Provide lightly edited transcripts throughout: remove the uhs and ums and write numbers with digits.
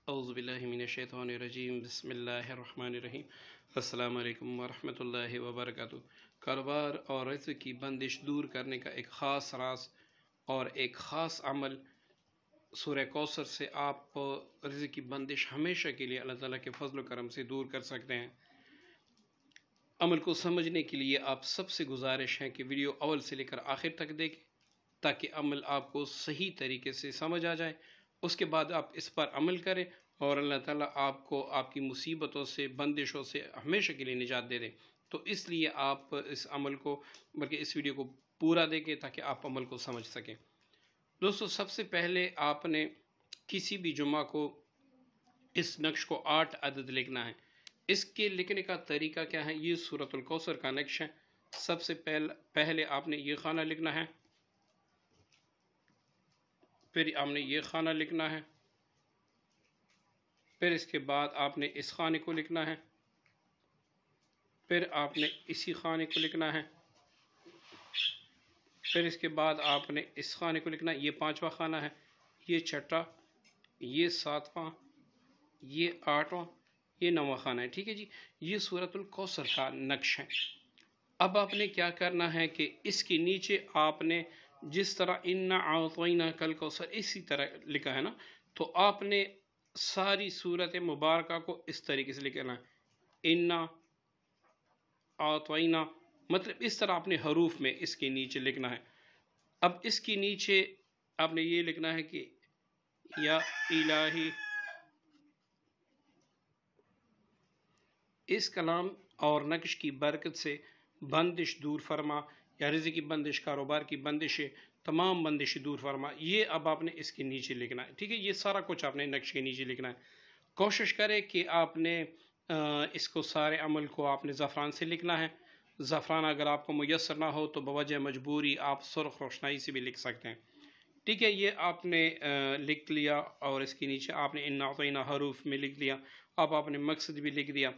اعوذ باللہ من الشیطان الرجیم بسم اللہ الرحمن الرحیم السلام علیکم ورحمۃ اللہ وبرکاتہ۔ کاروبار اور رزق کی بندش دور کرنے کا ایک خاص راز اور ایک خاص عمل سورہ کوثر سے آپ رزق کی بندش ہمیشہ کے لیے اللہ تعالیٰ کے فضل و کرم سے دور کر سکتے ہیں۔ عمل کو سمجھنے کے لیے آپ سب سے گزارش ہے کہ ویڈیو اول سے لے کر آخر تک دیکھیں تاکہ عمل آپ کو صحیح طریقے سے سمجھ آ جائے۔ اس کے بعد آپ اس پر عمل کریں اور اللہ تعالیٰ آپ کو آپ کی مصیبتوں سے بندشوں سے ہمیشہ کے لیے نجات دے دیں۔ تو اس لیے آپ اس عمل کو بلکہ اس ویڈیو کو پورا دیکھیں تاکہ آپ عمل کو سمجھ سکیں۔ دوستو، سب سے پہلے آپ نے کسی بھی جمعہ کو اس نقش کو 8 عدد لکھنا ہے۔ اس کے لکھنے کا طریقہ کیا ہے؟ یہ سورۃ الکوثر کا نقش ہے۔ سب سے پہلے آپ نے یہ خانہ لکھنا ہے، پھر آپ نے یہ خانہ لکھنا ہے، پھر اس کے بعد آپ نے اس خانے کو لکھنا ہے، پھر آپ نے اسی خانے کو لکھنا ہے، پھر اس کے بعد آپ نے اس خانے کو لکھنا ہے۔ یہ 5واں خانہ ہے، یہ 6واں، یہ 7واں، یہ 8واں، یہ 9واں خانہ ہے۔ ٹھیک ہے جی، یہ سورۃ الکوثر کا نقش ہے۔ اب آپ نے کیا کرنا ہے کہ اس کے نیچے آپ نے جس طرح اِنَّا أَعْطَيْنَاكَ الْكَوْثَرَ اسی طرح لکھا ہے نا، تو آپ نے ساری سورت مبارکہ کو اس طریقے سے لکھنا ہے، اِنَّا أَعْطَيْنَا، مطلب اس طرح آپ نے حروف میں اس کے نیچے لکھنا ہے۔ اب اس کے نیچے آپ نے یہ لکھنا ہے کہ یا الہی اس کلام اور نقش کی برکت سے بندش دور فرما، یا رزق کی بندش، کاروبار کی بندش، تمام بندش دور فرما۔ یہ اب آپ نے اس کے نیچے لکھنا ہے۔ ٹھیک ہے، یہ سارا کچھ آپ نے نقش کے نیچے لکھنا ہے۔ کوشش کرے کہ آپ نے اس کو سارے عمل کو آپ نے زعفران سے لکھنا ہے۔ زعفران اگر آپ کو میسر نہ ہو تو بوجہ مجبوری آپ سرخ روشنائی سے بھی لکھ سکتے ہیں۔ ٹھیک ہے، یہ آپ نے لکھ لیا اور اس کے نیچے آپ نے اِنَّا أَعْطَيْنَا حروف میں لکھ دیا۔ اب آپ نے مقصد بھی لکھ دیا۔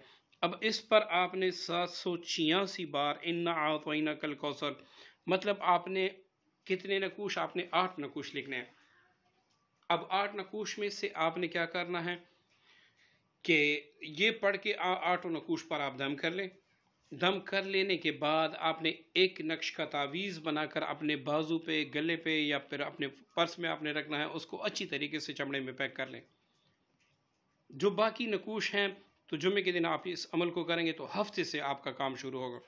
اب اس پر آپ نے 786 بار اِنَّا أَعْطَيْنَاكَ الْكَوْثَرَ، مطلب آپ نے کتنے نقوش؟ آپ نے 8 نقوش لکھنے ہیں۔ اب 8 نقوش میں سے آپ نے کیا کرنا ہے کہ یہ پڑھ کے 8 نقوش پر آپ دم کر لیں۔ دم کر لینے کے بعد آپ نے ایک نقش کا تعویذ بنا کر اپنے بازو پہ، گلے پہ یا پھر اپنے پرس میں آپ نے رکھنا ہے، اس کو اچھی طریقے سے چمڑے میں پیک کر لیں۔ جو باقی نقوش ہیں تو جمعے کے دن آپ اس عمل کو کریں گے تو ہفتے سے آپ کا کام شروع ہوگا۔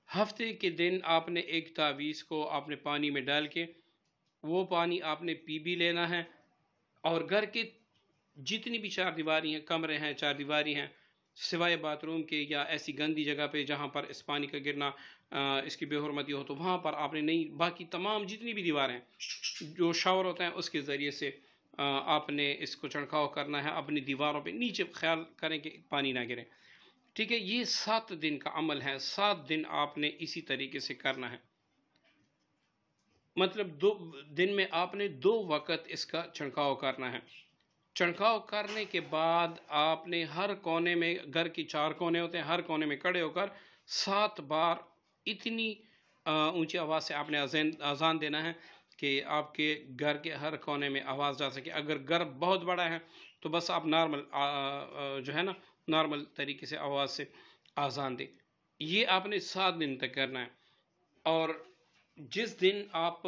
ہفتے کے دن آپ نے ایک تعویذ کو آپ نے پانی میں ڈال کے وہ پانی آپ نے پی بھی لینا ہے، اور گھر کے جتنی بھی 4 دیواری ہیں، کمرے ہیں، 4 دیواری ہیں، سوائے باتھ روم کے یا ایسی گندی جگہ پہ جہاں پر اس پانی کا گرنا اس کی بے حرمتی ہو، تو وہاں پر آپ نے نہیں، باقی تمام جتنی بھی دیواریں جو شاور ہوتا ہے اس کے ذریعے سے آپ نے اس کو چھڑکاؤ کرنا ہے اپنی دیواروں پہ، نیچے خیال کریں کہ پانی نہ گرے۔ ٹھیک ہے، یہ 7 دن کا عمل ہے، 7 دن آپ نے اسی طریقے سے کرنا ہے۔ مطلب 2 دن میں آپ نے 2 وقت اس کا چھڑکاؤ کرنا ہے۔ چھڑکاؤ کرنے کے بعد آپ نے ہر کونے میں، گھر کی 4 کونے ہوتے ہیں، ہر کونے میں کھڑے ہو کر 7 بار اتنی اونچی آواز سے آپ نے اذان دینا ہے کہ آپ کے گھر کے ہر کونے میں آواز جا سکے۔ اگر گھر بہت بڑا ہے تو بس آپ نارمل جو ہے نا، نارمل طریقے سے آواز سے اذان دیں۔ یہ آپ نے 7 دن تک کرنا ہے، اور جس دن آپ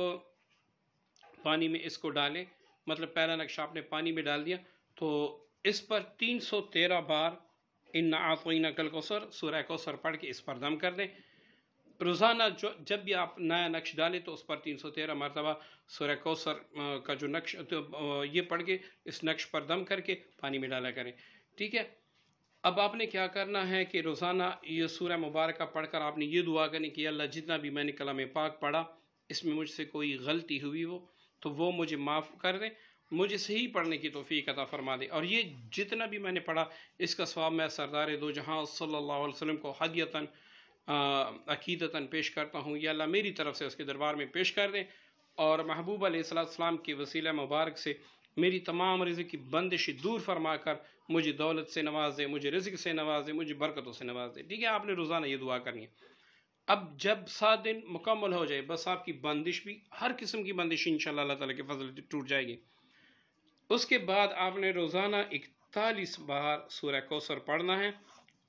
پانی میں اس کو ڈالیں، مطلب پہلا نقشہ آپ نے پانی میں ڈال دیا تو اس پر 313 بار اِنَّا أَعْطَيْنَاكَ الْكَوْثَرَ سورہ کوثر پڑھ کے اس پر دم کر دیں۔ روزانہ جب بھی آپ نیا نقش ڈالیں تو اس پر 313 مرتبہ سورہ کوثر کا جو نقش یہ پڑھ کے اس نقش پر دم کر کے پانی میں ڈالا کریں۔ ٹھیک ہے، اب آپ نے کیا کرنا ہے کہ روزانہ یہ سورہ مبارکہ پڑھ کر آپ نے یہ دعا کرنی کہ اللہ، جتنا بھی میں نے کلام پاک پڑھا اس میں مجھ سے کوئی غلطی ہوئی ہو تو وہ مجھے معاف کر دیں، مجھے صحیح پڑھنے کی توفیق عطا فرما دے، اور یہ جتنا بھی میں نے پڑھا اس کا ثواب میں سردار دو جہاں صلی اللہ علیہ وسلم کو ہدیتاً عقیدتاً پیش کرتا ہوں، یا اللہ میری طرف سے اس کے دربار میں پیش کر دیں، اور محبوب علیہ السلام کے وسیلہ مبارک سے میری تمام رزق کی بندش دور فرما کر مجھے دولت سے نواز دے، مجھے رزق سے نواز دے، مجھے برکتوں سے نواز دے۔ ٹھیک ہے، آپ نے روزانہ یہ دعا کرنی ہے۔ اب جب 7 دن مکمل ہو جائے، بس آپ کی بندش بھی، ہر قسم کی بندش انشاءاللہ اللہ تعالیٰ کے فضل سے ٹوٹ جائے گی۔ اس کے بعد آپ نے روزانہ 41 بار سورہ کوثر پڑھنا ہے،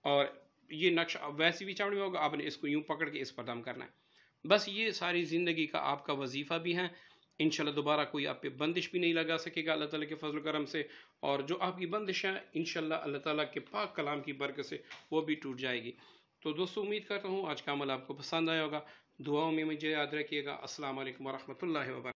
اور یہ نقش ویسے بھی چمڑی میں ہوگا، آپ نے اس کو یوں پکڑ کے اس پر دم کرنا ہے۔ بس یہ ساری زندگی کا آپ کا وظیفہ بھی ہے۔ انشاءاللہ دوبارہ کوئی آپ پہ بندش بھی نہیں لگا سکے گا اللہ تعالیٰ کے فضل و کرم سے، اور جو آپ کی بندش ہے انشاءاللہ اللہ تعالیٰ کے پاک کلام کی برکت سے وہ بھی ٹوٹ جائے گی۔ تو دوستو امید کرتا ہوں آج کا عمل آپ کو پسند آیا ہوگا، دعاؤں میں مجھے یاد رکھیے گا۔ السلام علیکم ورحمۃ اللہ وبرکاتہ۔